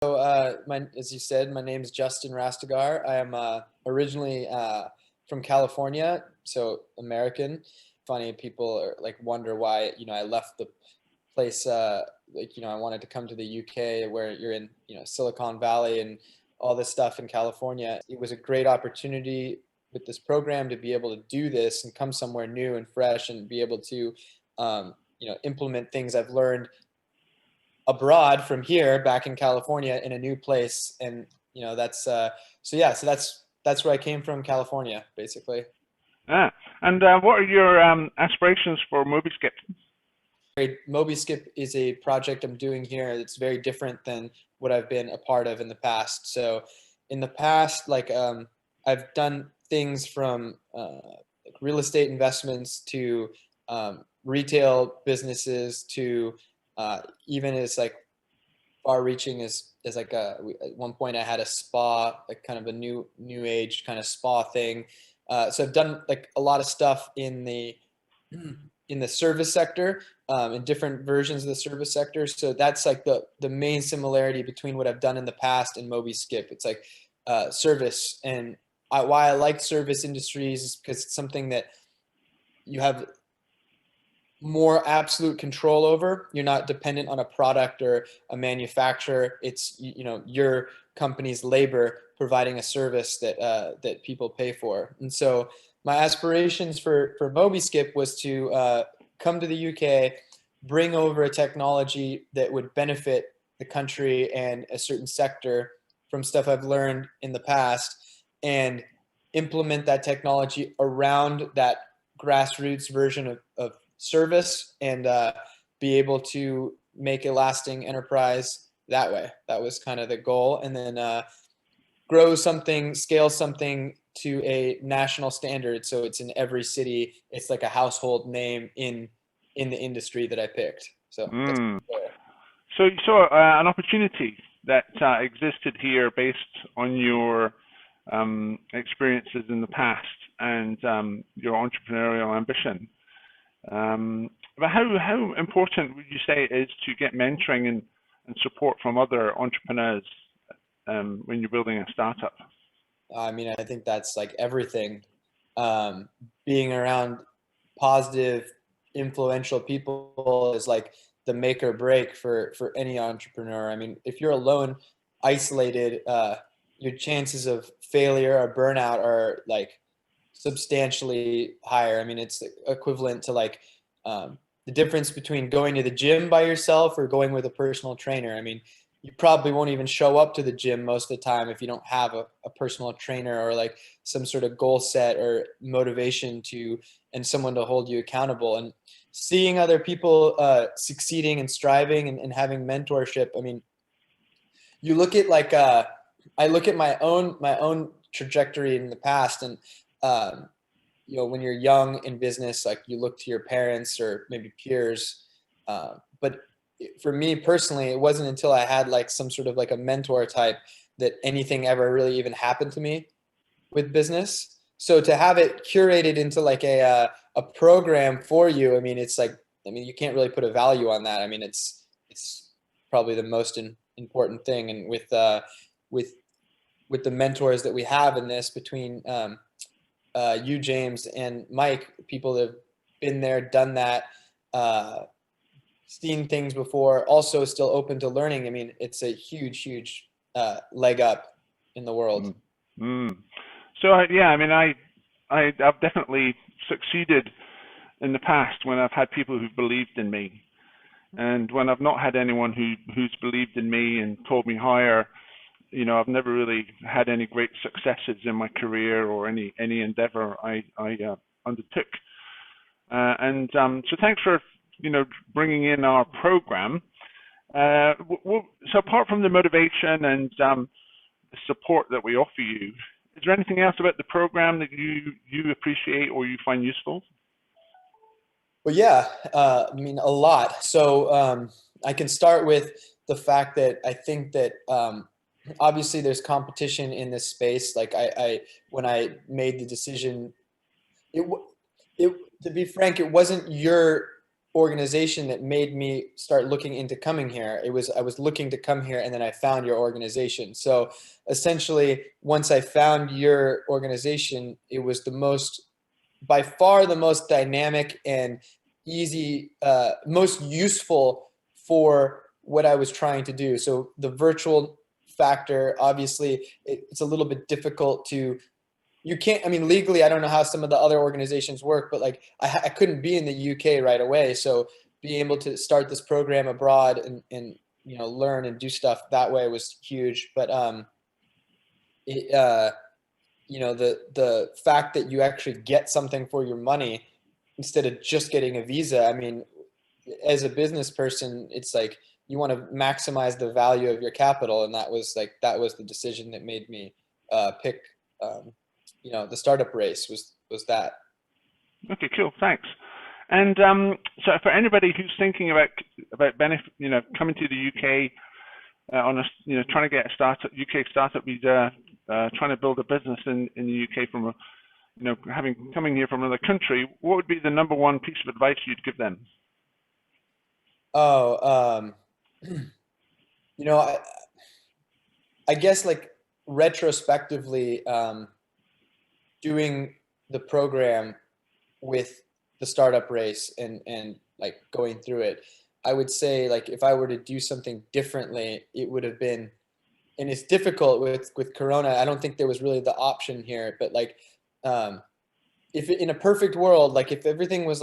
So, as you said, my name is Justin Rastegar. I am originally from California, so American. Funny, people wonder why I left the place. I wanted to come to the UK, where you're in Silicon Valley and all this stuff in California. It was a great opportunity with this program to be able to do this and come somewhere new and fresh and be able to implement things I've learned abroad from here back in California in a new place. And that's that's where I came from, California, basically. And what are your aspirations for MobiSkip? MobiSkip is a project I'm doing here that's very different than what I've been a part of in the past. So in the past, I've done things from real estate investments to retail businesses to even as far-reaching as at one point I had a spa, kind of a new age kind of spa thing. So I've done a lot of stuff in the service sector, in different versions of the service sector. So that's the main similarity between what I've done in the past and MobiSkip. It's service, and why I like service industries is because it's something that you have more absolute control over. You're not dependent on a product or a manufacturer. It's your company's labor providing a service that people pay for. And so my aspirations for MobiSkip was to come to the UK, bring over a technology that would benefit the country and a certain sector from stuff I've learned in the past, and implement that technology around that grassroots version of service, and be able to make a lasting enterprise that way. That was kind of the goal. And then grow something, scale something to a national standard, so it's in every city. It's like a household name in the industry that I picked. So that's so you saw an opportunity that existed here based on your experiences in the past and your entrepreneurial ambition. But how important would you say it is to get mentoring and support from other entrepreneurs when you're building a startup? I mean, I think that's everything. Being around positive, influential people is the make or break for any entrepreneur. I mean, if you're alone, isolated, your chances of failure or burnout are substantially higher. I mean, it's equivalent to the difference between going to the gym by yourself or going with a personal trainer. I mean, you probably won't even show up to the gym most of the time if you don't have a personal trainer or some sort of goal set or motivation and someone to hold you accountable. And seeing other people succeeding and striving and having mentorship. I mean, you look at I look at my own trajectory in the past, and when you're young in business, you look to your parents or maybe peers. But for me personally, it wasn't until I had some sort of a mentor type that anything ever really even happened to me with business. So to have it curated into a program for you, I mean, you can't really put a value on that. I mean, it's probably the most important thing. And with the mentors that we have in this, between you, James, and Mike, people that have been there, done that, seen things before, also still open to learning. I mean, it's a huge leg up in the world. So yeah, I mean, I've definitely succeeded in the past when I've had people who've believed in me, and when I've not had anyone who's believed in me and told me higher, I've never really had any great successes in my career or any endeavor I undertook. So thanks for bringing in our program. So apart from the motivation and the support that we offer you, is there anything else about the program that you appreciate or you find useful? Well, yeah, I mean, a lot. So I can start with the fact that I think that obviously there's competition in this space. When I made the decision, to be frank, it wasn't your organization that made me start looking into coming here. I was looking to come here, and then I found your organization. So essentially, once I found your organization, it was by far the most dynamic and easy, most useful for what I was trying to do. So the virtual factor, obviously, it's a little bit difficult to, you can't, I mean, legally, I don't know how some of the other organizations work, but like I couldn't be in the UK right away. So being able to start this program abroad and learn and do stuff that way was huge. But it, the fact that you actually get something for your money instead of just getting a visa. I mean, as a business person, it's like you want to maximize the value of your capital, and that was the decision that made me pick the startup race was that. Okay, cool. Thanks. And so for anybody who's thinking about coming to the UK on a trying to get a UK startup visa, trying to build a business in the UK from coming here from another country, what would be the number one piece of advice you'd give them? Oh, I guess like retrospectively, doing the program with the startup race and like going through it, I would say like if I were to do something differently, it would have been, and it's difficult with Corona. I don't think there was really the option here, but like if in a perfect world, like if everything was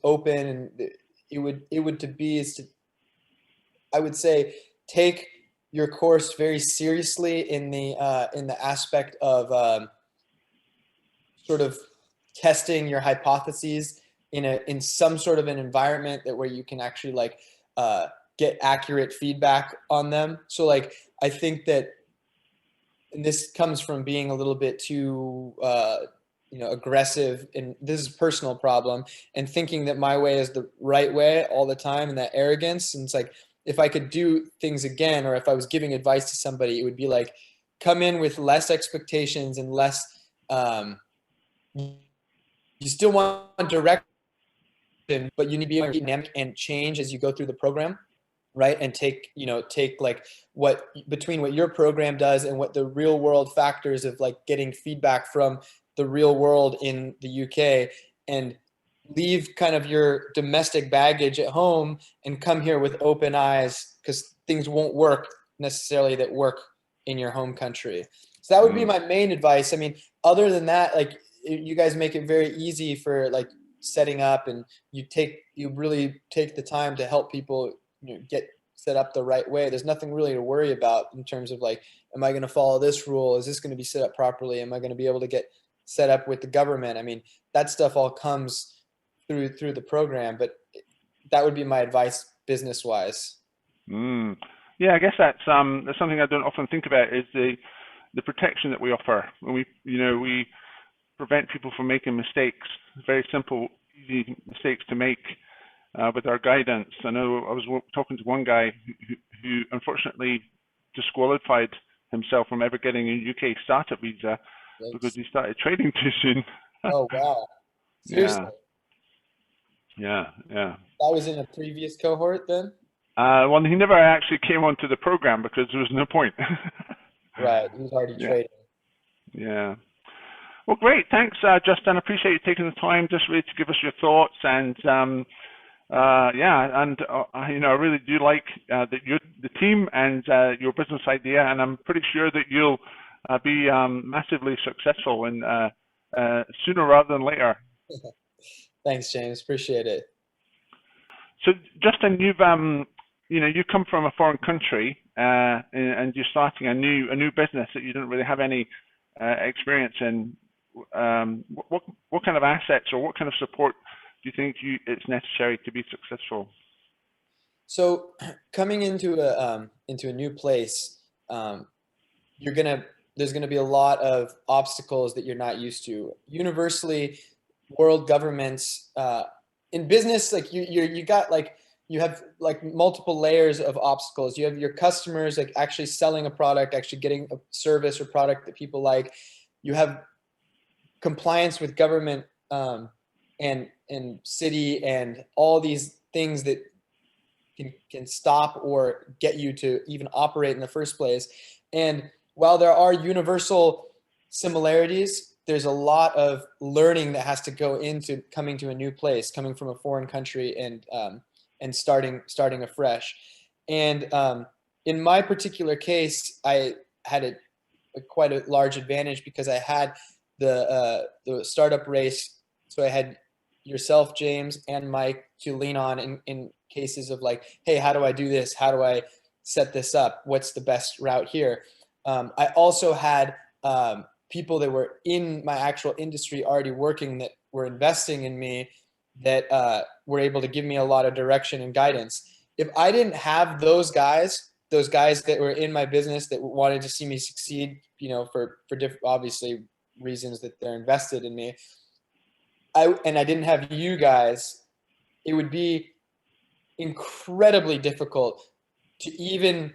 open and it would to be is to, I would say, take your course very seriously in the aspect of sort of testing your hypotheses in some sort of an environment that where you can actually like get accurate feedback on them. So like I think that, and this comes from being a little bit too aggressive, and this is a personal problem, and thinking that my way is the right way all the time, and that arrogance. And it's like if I could do things again, or if I was giving advice to somebody, it would be like come in with less expectations and less you still want direction, but you need to be able to dynamic and change as you go through the program, right? And take like what between what your program does and what the real world factors of like getting feedback from the real world in the UK, and leave kind of your domestic baggage at home and come here with open eyes, because things won't work necessarily that work in your home country. So that would be my main advice. I mean, other than that, like you guys make it very easy for like setting up, and you really take the time to help people get set up the right way. There's nothing really to worry about in terms of like, am I going to follow this rule? Is this going to be set up properly? Am I going to be able to get set up with the government? I mean, that stuff all comes through the program, but that would be my advice business wise. Yeah, I guess that's something I don't often think about, is the protection that we offer when we prevent people from making mistakes, very simple, easy mistakes to make with our guidance. I know I was talking to one guy who unfortunately disqualified himself from ever getting a UK startup visa because he started trading too soon. Oh, wow. Seriously? Yeah. That was in a previous cohort then? Well, he never actually came onto the program because there was no point. Right, he was already trading. Yeah. Well, great. Thanks, Justin. I appreciate you taking the time just really to give us your thoughts. And I really do like the team and your business idea, and I'm pretty sure that you'll be massively successful and sooner rather than later. Thanks, James. Appreciate it. So, Justin, you've come from a foreign country and you're starting a new business that you didn't really have any experience in. What kind of assets or what kind of support do you think it's necessary to be successful? So, coming into a new place, there's gonna be a lot of obstacles that you're not used to. Universally, world governments in business, like you have like multiple layers of obstacles. You have your customers, like actually selling a product, actually getting a service or product that people like. You have compliance with government and city and all these things that can stop or get you to even operate in the first place. And while there are universal similarities, there's a lot of learning that has to go into coming to a new place, coming from a foreign country, and starting afresh. And in my particular case, I had a quite a large advantage because I had the startup race. So I had yourself, James, and Mike to lean on in cases of like, hey, how do I do this? How do I set this up? What's the best route here? I also had people that were in my actual industry already working that were investing in me that were able to give me a lot of direction and guidance. If I didn't have those guys that were in my business that wanted to see me succeed, you know, for different, obviously reasons that they're invested in me, and I didn't have you guys, it would be incredibly difficult to even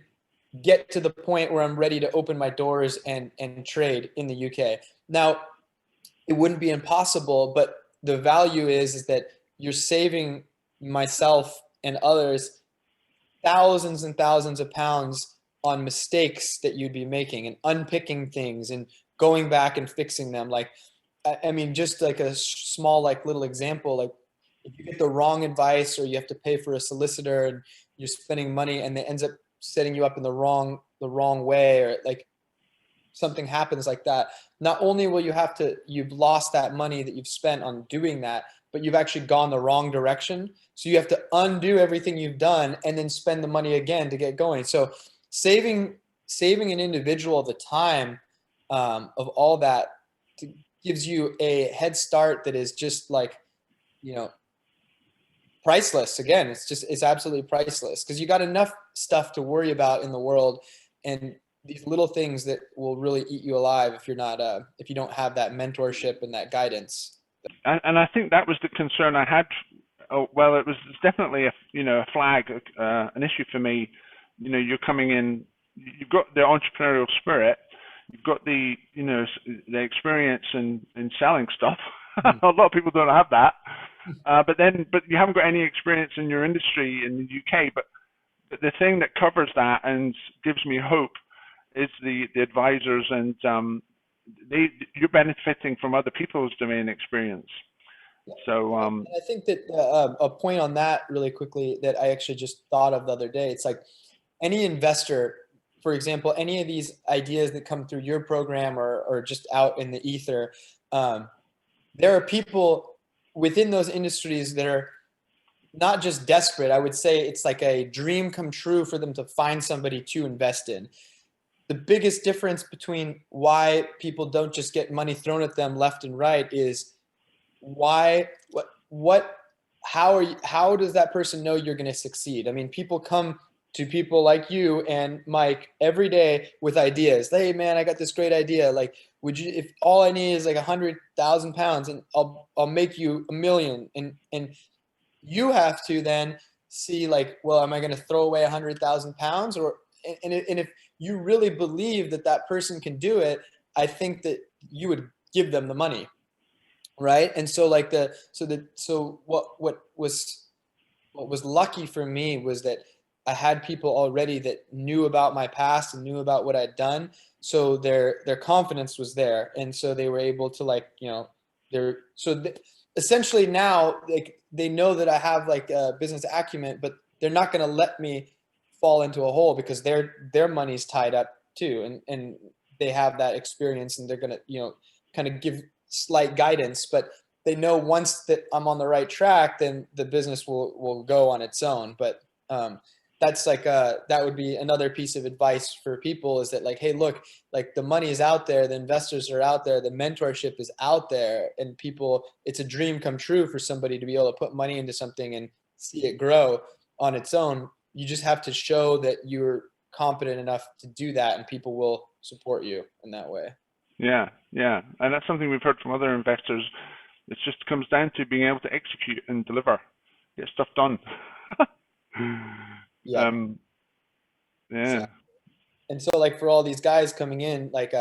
get to the point where I'm ready to open my doors and trade in the UK. Now, it wouldn't be impossible, but the value is that you're saving myself and others thousands and thousands of pounds on mistakes that you'd be making and unpicking things and going back and fixing them. Like, I mean, just like a small, like little example, like if you get the wrong advice or you have to pay for a solicitor and you're spending money and it ends up setting you up in the wrong way, or like something happens like that, not only will you've lost that money that you've spent on doing that, but you've actually gone the wrong direction. So you have to undo everything you've done and then spend the money again to get going. So saving an individual the time of all that gives you a head start that is just like, you know, priceless. Again, it's absolutely priceless because you got enough stuff to worry about in the world, and these little things that will really eat you alive if you're not if you don't have that mentorship and that guidance. And I think that was the concern I had. Oh, well, it's definitely a flag, an issue for me. You know, you're coming in, you've got the entrepreneurial spirit, you've got the the experience in selling stuff. A lot of people don't have that. But you haven't got any experience in your industry in the UK. But the thing that covers that and gives me hope is the advisors, and you're benefiting from other people's domain experience. So I think that a point on that really quickly that I actually just thought of the other day, it's like any investor, for example, any of these ideas that come through your program or just out in the ether, there are people within those industries that are not just desperate. I would say it's like a dream come true for them to find somebody to invest in. The biggest difference between why people don't just get money thrown at them left and right is why, how does that person know you're going to succeed? I mean, people come to people like you and Mike every day with ideas. Hey man, I got this great idea. Like, would you, if all I need is like 100,000 pounds and I'll make you 1,000,000, and you have to then see like, well, am I going to throw away 100,000 pounds? Or, and if you really believe that that person can do it, I think that you would give them the money. Right. And so like what was lucky for me was that I had people already that knew about my past and knew about what I'd done. So their confidence was there. And so they were able to like, you know, essentially now like they know that I have like a business acumen, but they're not going to let me fall into a hole because their money's tied up too. And they have that experience and they're going to, you know, kind of give slight guidance, but they know once that I'm on the right track, then the business will go on its own. But that's like that would be another piece of advice for people is that like, hey, look, like the money is out there, the investors are out there, the mentorship is out there, and people, it's a dream come true for somebody to be able to put money into something and see it grow on its own. You just have to show that you're competent enough to do that, and people will support you in that way. yeah, yeah, and that's something we've heard from other investors. It just comes down to being able to execute and deliver, get stuff done. Yeah. Yeah, Exactly. And so like for all these guys coming in, like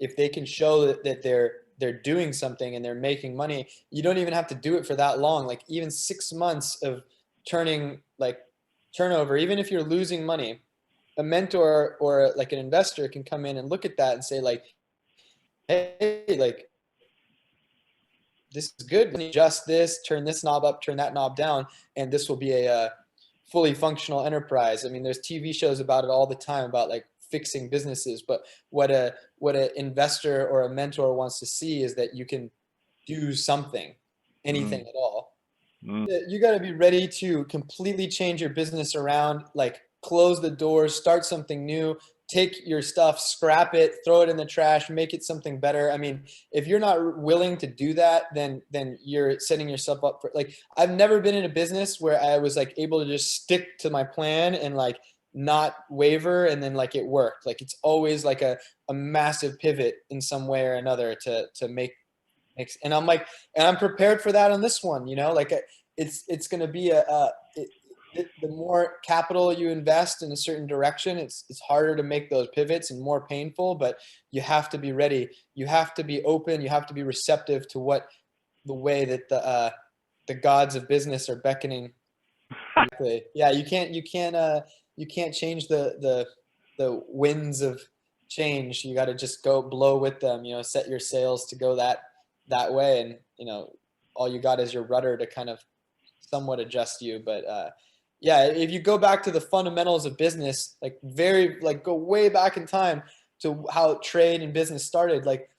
if they can show that they're doing something and they're making money, you don't even have to do it for that long. Like even 6 months of turning like turnover, even if you're losing money, a mentor or like an investor can come in and look at that and say like, hey, like this is good. Adjust this, turn this knob up, turn that knob down, and this will be a fully functional enterprise. I mean, there's TV shows about it all the time about like fixing businesses, but what a investor or a mentor wants to see is that you can do something, anything Mm. at all. Mm. You got to be ready to completely change your business around, like close the doors, start something new, take your stuff, scrap it, throw it in the trash, make it something better. I mean, if you're not willing to do that, then you're setting yourself up for like, I've never been in a business where I was like able to just stick to my plan and like not waver and then like it worked. Like it's always like a massive pivot in some way or another to make and I'm like, and I'm prepared for that on this one, you know, like it's going to be the more capital you invest in a certain direction, it's harder to make those pivots and more painful, but you have to be ready. You have to be open. You have to be receptive to what the way that the gods of business are beckoning. Yeah. You can't change the winds of change. You got to just go blow with them, you know, set your sails to go that way. And, you know, all you got is your rudder to kind of somewhat adjust you. But yeah, if you go back to the fundamentals of business, like go way back in time to how trade and business started, like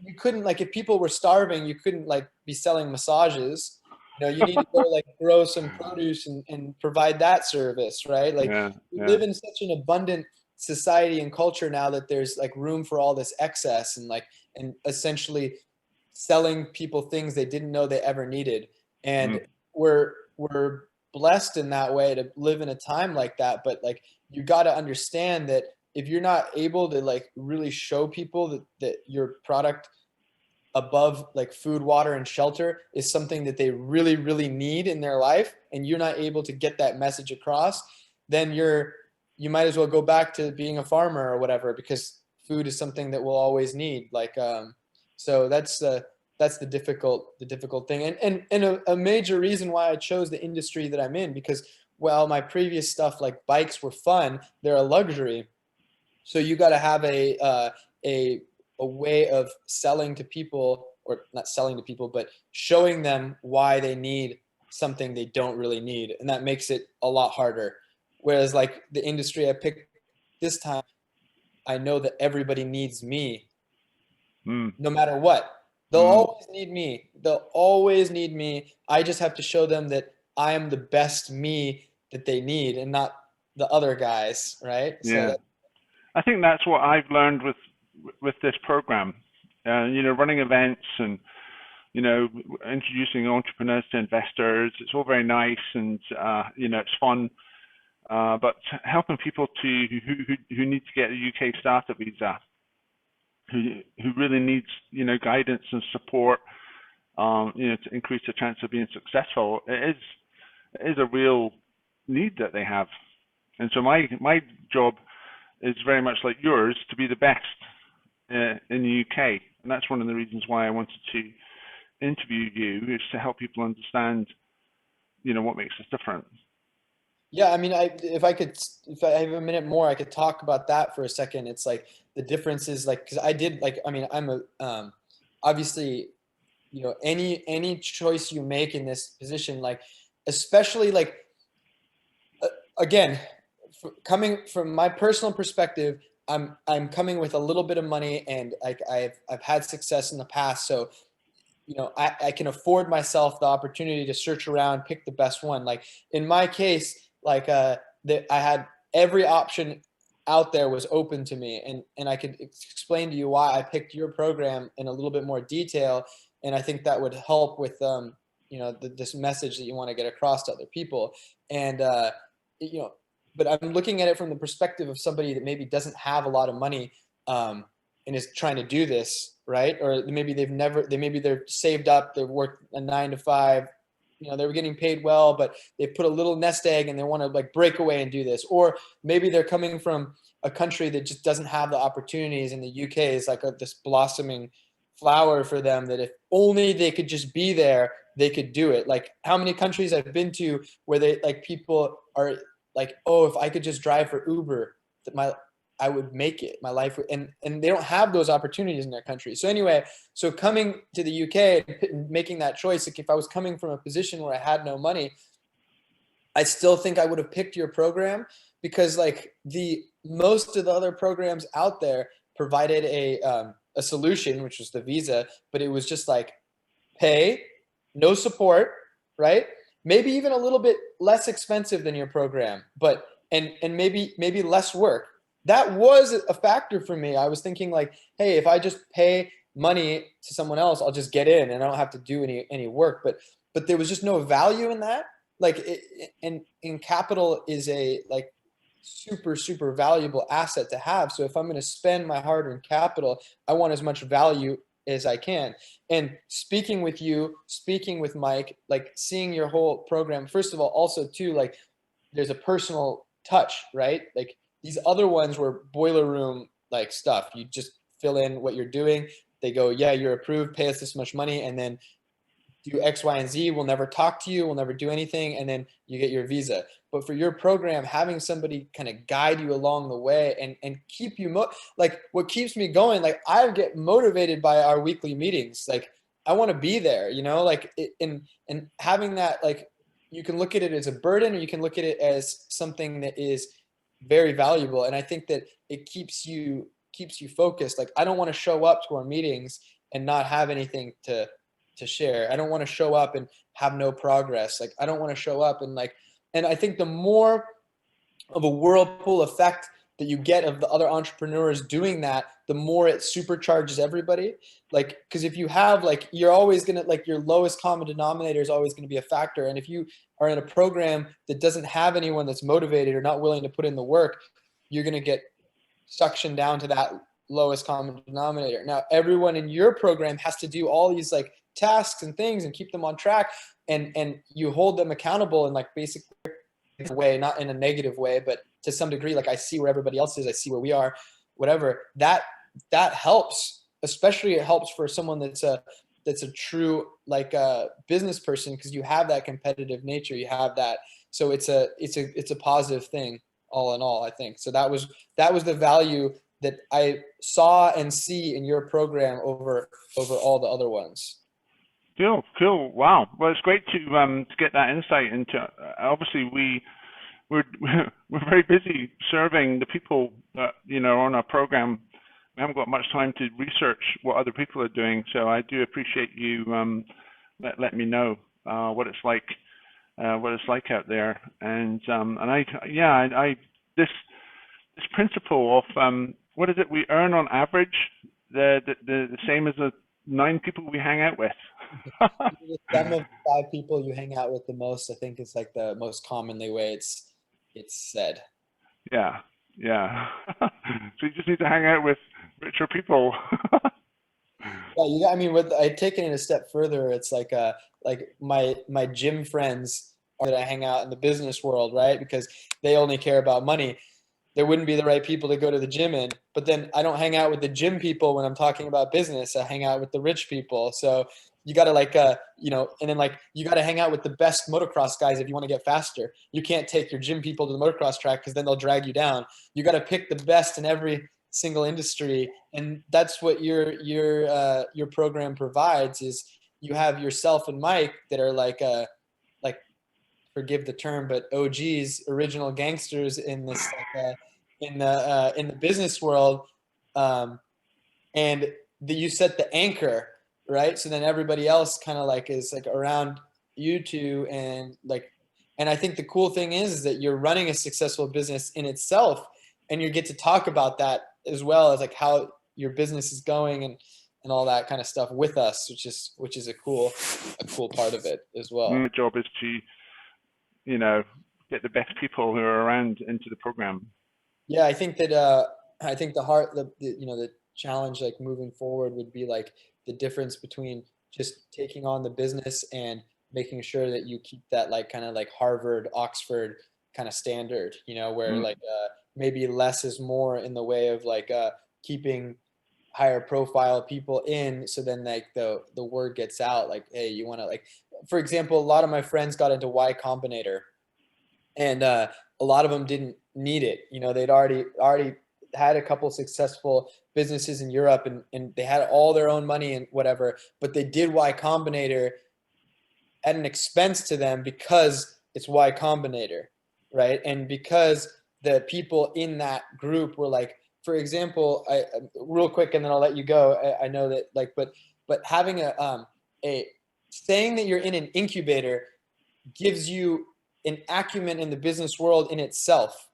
you couldn't, like if people were starving, you couldn't like be selling massages. You know, you need to go like grow some produce and provide that service, right? Like Yeah, we yeah. live in such an abundant society and culture now that there's like room for all this excess and essentially selling people things they didn't know they ever needed. And Mm. we're blessed in that way to live in a time like that. But like you got to understand that if you're not able to like really show people that your product above like food, water, and shelter is something that they really, really need in their life, and you're not able to get that message across, then you might as well go back to being a farmer or whatever, because food is something that we'll always need. Like, so that's the difficult thing, and a major reason why I chose the industry that I'm in, because while my previous stuff like bikes were fun, they're a luxury. So you got to have a a way of selling to people, or not selling to people, but showing them why they need something they don't really need, and that makes it a lot harder. Whereas like the industry I picked this time, I know that everybody needs me, Mm. no matter what. They'll Mm. always need me. They'll always need me. I just have to show them that I am the best me that they need, and not the other guys, right? So Yeah. that, I think that's what I've learned with this program. You know, running events and you know introducing entrepreneurs to investors. It's all very nice and you know it's fun. But helping people who need to get a UK starter visa, who really needs you know guidance and support, you know, to increase the chance of being successful, it is a real need that they have. And so my job is very much like yours, to be the best in the UK, and that's one of the reasons why I wanted to interview you, is to help people understand, you know, what makes us different. yeah, I mean, if I have a minute more, I could talk about that for a second. It's like the difference is like, because I did like, I mean, I'm a obviously, you know, any choice you make in this position, like especially like again, coming from my personal perspective, I'm coming with a little bit of money, and like I've had success in the past, so you know I can afford myself the opportunity to search around, pick the best one. Like in my case, like I had every option out there was open to me, and I could explain to you why I picked your program in a little bit more detail, and I think that would help with you know this message that you want to get across to other people. And you know, but I'm looking at it from the perspective of somebody that maybe doesn't have a lot of money, and is trying to do this, right? Or maybe maybe they're saved up, they've worked a 9 to 5, you know, they were getting paid well, but they put a little nest egg and they want to like break away and do this. Or maybe they're coming from a country that just doesn't have the opportunities, and the UK is like this blossoming flower for them, that if only they could just be there, they could do it. Like how many countries I've been to where they like people are like, oh, if I could just drive for Uber, that I would make it. My life would, and they don't have those opportunities in their country. So anyway, so coming to the UK and making that choice, like if I was coming from a position where I had no money, I still think I would have picked your program, because like the most of the other programs out there provided a solution, which was the visa, but it was just like pay, no support, right? Maybe even a little bit less expensive than your program, but and maybe less work. That was a factor for me. I was thinking like, hey, if I just pay money to someone else, I'll just get in and I don't have to do any work. But there was just no value in that. Like and capital is a like super valuable asset to have. So if I'm going to spend my hard-earned capital, I want as much value as I can. And speaking with you, speaking with Mike, like seeing your whole program, first of all, also too, like there's a personal touch, right? Like these other ones were boiler room like stuff. You just fill in what you're doing. They go, yeah, you're approved, pay us this much money, and then do X, Y, and Z. We'll never talk to you. We'll never do anything. And then you get your visa. But for your program, having somebody kind of guide you along the way and keep you, like what keeps me going, like I get motivated by our weekly meetings. Like I want to be there, you know, like and having that, like you can look at it as a burden or you can look at it as something that is very valuable. And I think that it keeps you focused. Like I don't want to show up to our meetings and not have anything to share. I don't want to show up and have no progress. Like I don't want to show up and like, and I think the more of a whirlpool effect that you get of the other entrepreneurs doing that, the more it supercharges everybody. Like, because if you have like, you're always gonna like your lowest common denominator is always going to be a factor. And if you are in a program that doesn't have anyone that's motivated or not willing to put in the work, you're going to get suctioned down to that lowest common denominator. Now, everyone in your program has to do all these like tasks and things and keep them on track, and you hold them accountable in like basic way, not in a negative way, but to some degree, like I see where everybody else is, I see where we are, whatever. That helps, especially it helps for someone that's a true like a business person, because you have that competitive nature, you have that. So it's a positive thing all in all, I think. So that was the value that I saw and see in your program over all the other ones. Cool. Wow. Well, it's great to get that insight into. Obviously, we're we're very busy serving the people that on our program. We haven't got much time to research what other people are doing. So I do appreciate you let me know what it's like out there. And I this principle of what is it we earn on average, the same as the 9 people we hang out with. The sum of 5 people you hang out with the most, I think, is like the most commonly way it's said. Yeah. So you just need to hang out with richer people. Yeah, I mean, with I taken it a step further, it's like my gym friends that I hang out in the business world, right? Because they only care about money. There wouldn't be the right people to go to the gym in. But then I don't hang out with the gym people when I'm talking about business. I hang out with the rich people. So you got to like, and then like you got to hang out with the best motocross guys if you want to get faster. You can't take your gym people to the motocross track because then they'll drag you down. You got to pick the best in every single industry, and that's what your program provides. Is you have yourself and Mike that are like forgive the term, but OGs, original gangsters in this in the business world, and you set the anchor, right? So then everybody else kind of like is like around you two, and like, and I think the cool thing is that you're running a successful business in itself, and you get to talk about that as well as like how your business is going and all that kind of stuff with us, which is a cool part of it as well. My job is to get the best people who are around into the program. Yeah, I think that I think the challenge like moving forward would be like the difference between just taking on the business and making sure that you keep that like kind of like Harvard, Oxford kind of standard, where like maybe less is more in the way of like keeping higher profile people in, so then like the word gets out, like, hey, you want to, like, for example, a lot of my friends got into Y Combinator, and a lot of them didn't need it. You know, they'd already had a couple successful businesses in Europe, and they had all their own money and whatever, but they did Y Combinator at an expense to them because it's Y Combinator, right? And because the people in that group were like, for example, I real quick, and then I'll let you go. I know that, like, but having a saying that you're in an incubator gives you an acumen in the business world in itself,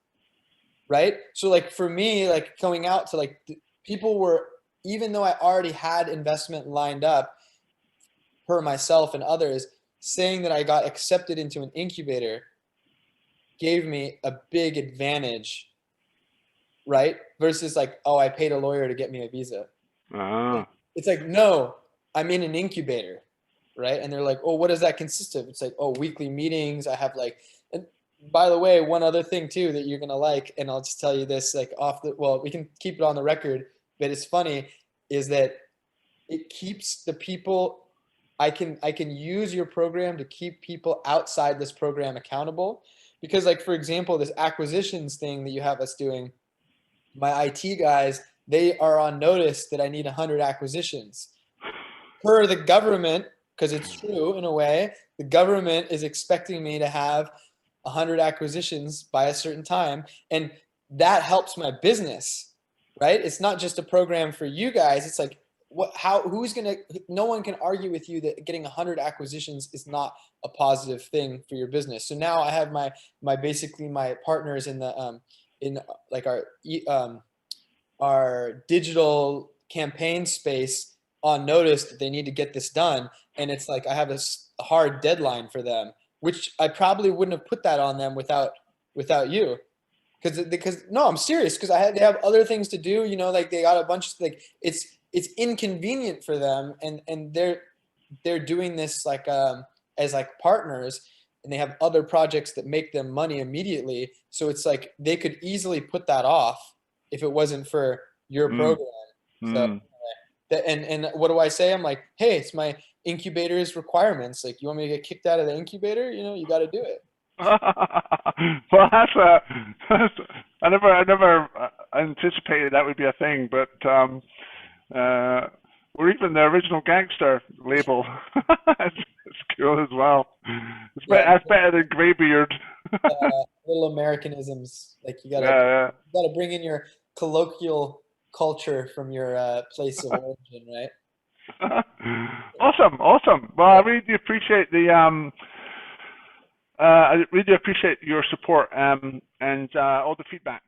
right? So like for me, like going out to like people were, even though I already had investment lined up for myself and others, saying that I got accepted into an incubator gave me a big advantage, right? Versus like, oh, I paid a lawyer to get me a visa. Ah. It's like, no, I'm in an incubator, right? And they're like, oh, what does that consist of? It's like, oh, weekly meetings. I have like, and by the way, one other thing too that you're gonna like, and I'll just tell you this, like off the, well, we can keep it on the record, but it's funny, is that it keeps the people, I can use your program to keep people outside this program accountable. Because like, for example, this acquisitions thing that you have us doing, my IT guys, they are on notice that I need 100 acquisitions per the government, because it's true in a way. The government is expecting me to have 100 acquisitions by a certain time, and that helps my business, right? It's not just a program for you guys. It's like, what, how, who's gonna, no one can argue with you that getting 100 acquisitions is not a positive thing for your business. So now I have my basically my partners in the in like our digital campaign space on notice that they need to get this done, and it's like I have a hard deadline for them, which I probably wouldn't have put that on them without you. Because no, I'm serious, because they have other things to do, you know, like they got a bunch of, like, it's inconvenient for them, and they're doing this like as like partners, and they have other projects that make them money immediately, so it's like they could easily put that off if it wasn't for your Mm. program. So Mm. and what do I say? I'm like, hey, it's my incubator's requirements. Like, you want me to get kicked out of the incubator? You know, you got to do it. Well, that's I never anticipated that would be a thing, but or even the original gangster label. It's cool as well. Yeah, That's better than graybeard. little Americanisms. Like you Yeah, gotta bring in your colloquial culture from your place of origin, right? yeah. Awesome, awesome. Well, I Yeah. really do appreciate the I really do appreciate your support and all the feedback.